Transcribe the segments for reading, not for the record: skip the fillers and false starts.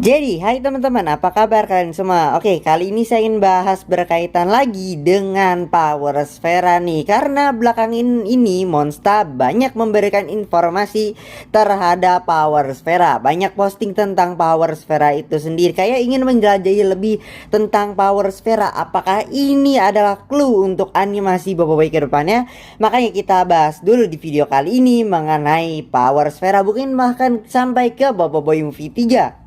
Jadi, hai teman-teman, apa kabar kalian semua? Oke, kali ini saya ingin bahas berkaitan lagi dengan Power Sfera nih. Karena belakangan ini Monsta banyak memberikan informasi terhadap Power Sfera. Banyak posting tentang Power Sfera itu sendiri. Kayak ingin menjelajahi lebih tentang Power Sfera. Apakah ini adalah clue untuk animasi Boboiboy ke depannya? Makanya kita bahas dulu di video kali ini mengenai Power Sfera. Mungkin bahkan sampai ke Boboiboy Movie 3.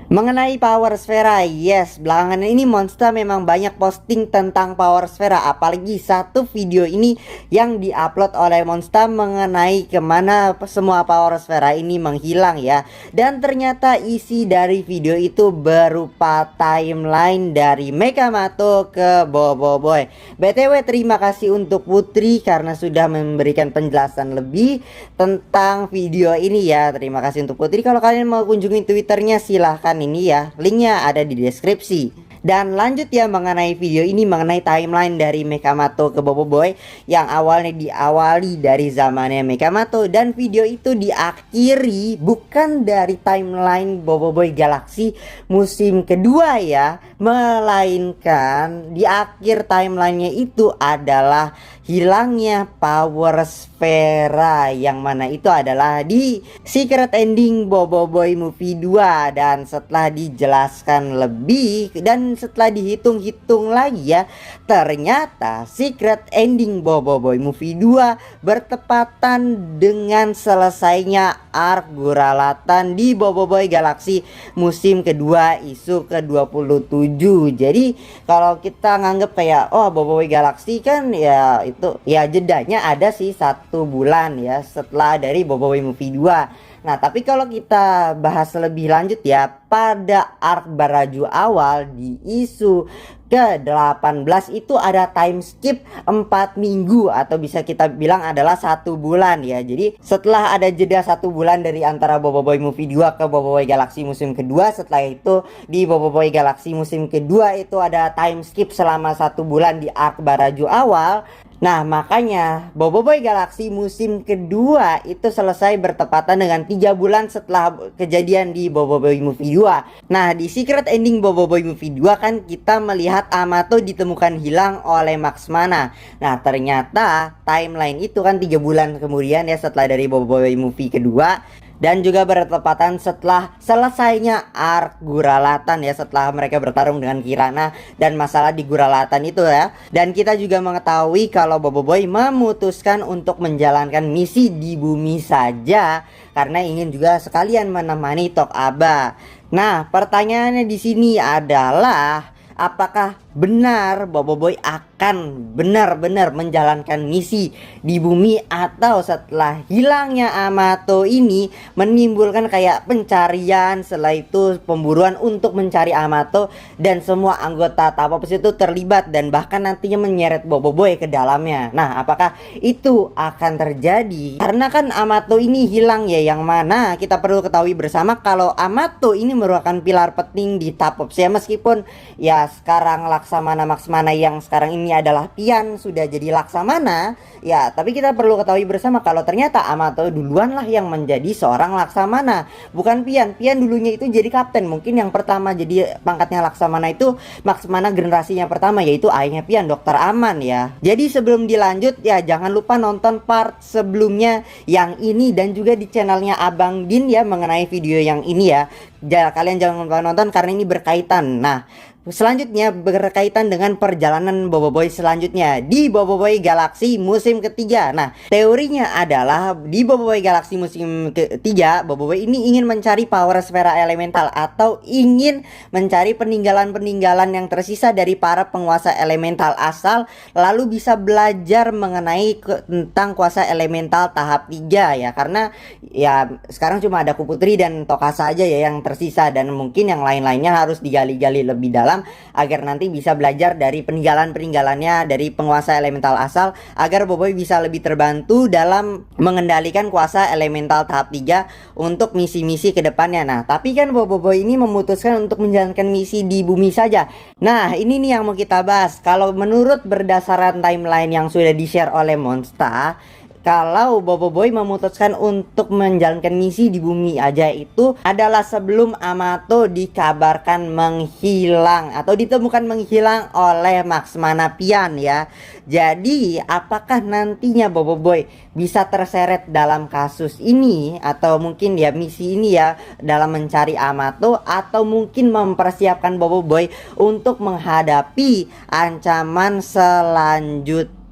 Mengenai Power Sfera, yes, belakangan ini Monster memang banyak posting tentang Power Sfera. Apalagi satu video ini yang diupload oleh Monster mengenai kemana semua Power Sfera ini menghilang ya. Dan ternyata isi dari video itu berupa timeline dari Mekamato ke Boboiboy. BTW terima kasih untuk Putri karena sudah memberikan penjelasan lebih tentang video ini ya. Terima kasih untuk Putri. Kalau kalian mau kunjungi Twitternya silahkan, ini ya, linknya ada di deskripsi. Dan lanjut ya mengenai video ini, mengenai timeline dari Mekamato ke Boboiboy yang awalnya diawali dari zamannya Mekamato, dan video itu diakhiri bukan dari timeline Boboiboy Galaxy musim kedua ya, melainkan di akhir timelinenya itu adalah hilangnya Power Sfera, yang mana itu adalah di secret ending Boboiboy Movie 2. Dan setelah dijelaskan lebih dan setelah dihitung-hitung lagi ya, ternyata secret ending Boboiboy Movie 2 bertepatan dengan selesainya arc Guralatan di Boboiboy Galaxy musim kedua isu ke-27. Jadi kalau kita nganggep kayak oh Boboiboy Galaxy kan ya itu ya jedanya ada sih 1 bulan ya setelah dari Boboiboy Movie 2. Nah, tapi kalau kita bahas lebih lanjut ya, pada arc Baraju awal di isu ke-18 itu ada time skip 4 minggu atau bisa kita bilang adalah 1 bulan ya. Jadi setelah ada jeda 1 bulan dari antara Boboiboy Movie 2 ke Boboiboy Galaxy musim kedua, setelah itu di Boboiboy Galaxy musim kedua itu ada time skip selama 1 bulan di arc Baraju awal. Nah, makanya Boboiboy Galaxy musim kedua itu selesai bertepatan dengan 3 bulan setelah kejadian di Boboiboy Movie 2. Nah, di secret ending Boboiboy Movie 2 kan kita melihat Amato ditemukan hilang oleh Max Mana. Nah, ternyata timeline itu kan 3 bulan kemudian ya setelah dari Boboiboy Movie kedua, dan juga bertepatan setelah selesainya arc Guralatan ya, setelah mereka bertarung dengan Kirana dan masalah di Guralatan itu ya. Dan kita juga mengetahui kalau Boboiboy memutuskan untuk menjalankan misi di bumi saja karena ingin juga sekalian menemani Tok Aba. Nah, pertanyaannya di sini adalah apakah benar Boboiboy akan benar-benar menjalankan misi di bumi, atau setelah hilangnya Amato ini menimbulkan kayak pencarian, setelah itu pemburuan untuk mencari Amato dan semua anggota Tapos itu terlibat dan bahkan nantinya menyeret Boboiboy ke dalamnya. Nah, apakah itu akan terjadi? Karena kan Amato ini hilang ya, yang mana kita perlu ketahui bersama kalau Amato ini merupakan pilar penting di Tapos ya, meskipun ya sekarang Laksamana Max Mana yang sekarang ini adalah Pian sudah jadi Laksamana ya, tapi kita perlu ketahui bersama kalau ternyata Amato duluan lah yang menjadi seorang Laksamana, bukan Pian. Pian dulunya itu jadi kapten, mungkin yang pertama jadi pangkatnya Laksamana itu Max Mana generasinya pertama, yaitu ayahnya Pian, Dokter Aman ya. Jadi sebelum dilanjut ya jangan lupa nonton part sebelumnya yang ini dan juga di channelnya Abang Din ya mengenai video yang ini ya. Kalian jangan lupa nonton karena ini berkaitan. Nah, selanjutnya berkaitan dengan perjalanan Boboiboy selanjutnya di Boboiboy Galaxy musim ketiga. Nah, teorinya adalah di Boboiboy Galaxy musim ketiga, Boboiboy ini ingin mencari Power Sfera Elemental atau ingin mencari peninggalan-peninggalan yang tersisa dari para penguasa elemental asal, lalu bisa belajar mengenai tentang kuasa elemental tahap 3 ya. Karena ya sekarang cuma ada Kuputri dan Tokasa aja ya yang tersisa, dan mungkin yang lain-lainnya harus digali-gali lebih dalam agar nanti bisa belajar dari peninggalan-peninggalannya dari penguasa elemental asal, agar Boboiboy bisa lebih terbantu dalam mengendalikan kuasa elemental tahap 3 untuk misi-misi kedepannya. Nah, tapi kan Boboiboy ini memutuskan untuk menjalankan misi di bumi saja. Nah, ini nih yang mau kita bahas. Kalau menurut berdasarkan timeline yang sudah di-share oleh Monsta, kalau Bobo Boy memutuskan untuk menjalankan misi di bumi aja itu adalah sebelum Amato dikabarkan menghilang atau ditemukan menghilang oleh Max Manapian ya. Jadi apakah nantinya Bobo Boy bisa terseret dalam kasus ini atau mungkin ya misi ini ya dalam mencari Amato, atau mungkin mempersiapkan Bobo Boy untuk menghadapi ancaman selanjutnya.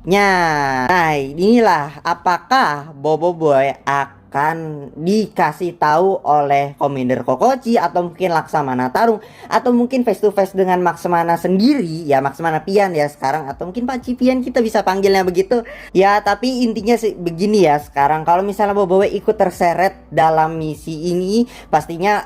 Nah, inilah apakah Bobo Boy akan dikasih tahu oleh Commander Kokochi atau mungkin Laksamana Tarung atau mungkin face to face dengan Max Mana sendiri ya, Max Manapian ya sekarang, atau mungkin Pak Cipian kita bisa panggilnya begitu ya. Tapi intinya sih begini ya, sekarang kalau misalnya Bobo Boy ikut terseret dalam misi ini, pastinya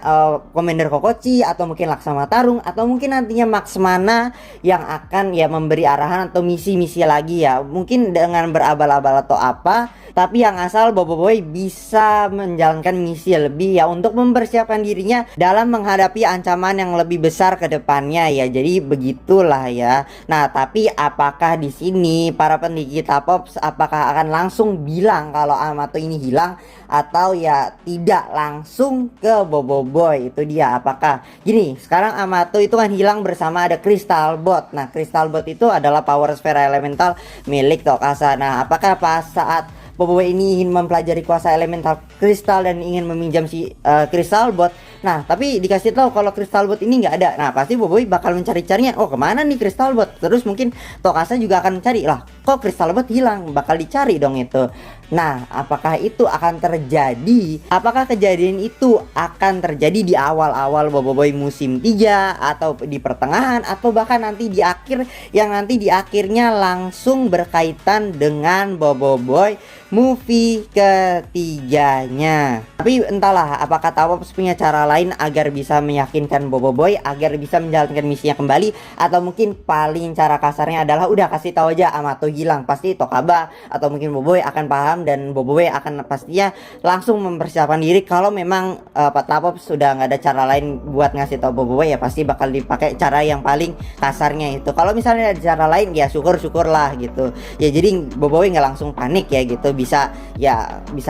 Commander Kokochi atau mungkin Laksamana Tarung atau mungkin nantinya Max Mana yang akan ya memberi arahan atau misi-misi lagi ya, mungkin dengan berabal-abal atau apa. Tapi yang asal Bobo Boy bisa menjalankan misi lebih ya untuk mempersiapkan dirinya dalam menghadapi ancaman yang lebih besar ke depannya ya. Jadi begitulah ya. Nah, tapi apakah di sini para peneliti K-pop apakah akan langsung bilang kalau Amato ini hilang atau ya tidak langsung ke Bobo Boy? Itu dia. Apakah gini, sekarang Amato itu kan hilang bersama ada Crystal Bot. Nah, Crystal Bot itu adalah power sphere elemental milik Tokasa. Nah, apakah pas saat Bobo Boy ini ingin mempelajari kuasa elemental kristal dan ingin meminjam si Crystal Bot. Nah, tapi dikasih tahu kalau Crystal Bot ini nggak ada. Nah, pasti Bobo Boy bakal mencari-carinya. Oh, kemana nih Crystal Bot? Terus mungkin Tokasa juga akan mencari. Lah, kok Crystal Bot hilang? Bakal dicari dong itu. Nah, apakah itu akan terjadi? Apakah kejadian itu akan terjadi di awal-awal Bobo Boy musim 3 atau di pertengahan atau bahkan nanti di akhir, yang nanti di akhirnya langsung berkaitan dengan Bobo Boy movie ketiganya. Tapi entahlah apakah K-pop punya cara lain agar bisa meyakinkan Bobo Boy agar bisa menjalankan misinya kembali, atau mungkin paling cara kasarnya adalah udah kasih tahu aja Amato hilang, pasti Tokaba atau mungkin Bobo Boy akan paham dan Bobo Boy akan pastinya langsung mempersiapkan diri. Kalau memang K-pop sudah nggak ada cara lain buat ngasih tahu Bobo Boy ya pasti bakal dipakai cara yang paling kasarnya itu. Kalau misalnya ada cara lain ya syukur-syukurlah gitu ya. Jadi Bobo Boy nggak langsung panik ya gitu, bisa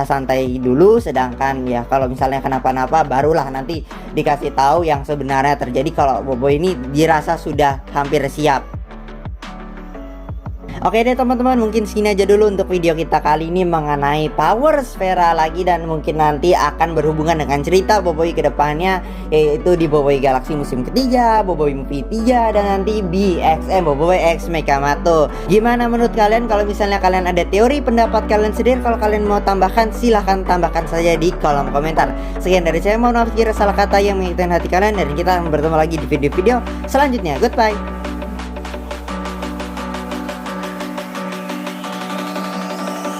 santai dulu. Sedangkan ya kalau misalnya kenapa-napa barulah nanti dikasih tahu yang sebenarnya terjadi kalau Bobo ini dirasa sudah hampir siap. Oke deh teman-teman, mungkin segini aja dulu untuk video kita kali ini mengenai Power Sfera lagi, dan mungkin nanti akan berhubungan dengan cerita Bobo Boy kedepannya, yaitu di Bobo Boy Galaxy musim ketiga, Bobo Boy Movie 3, dan nanti BXM Bobo Boy X Mekamato. Gimana menurut kalian? Kalau misalnya kalian ada teori, pendapat kalian sendiri, kalau kalian mau tambahkan silahkan tambahkan saja di kolom komentar. Sekian dari saya, mohon maaf jika salah kata yang menyakitkan hati kalian, dan kita akan bertemu lagi di video-video selanjutnya. Goodbye.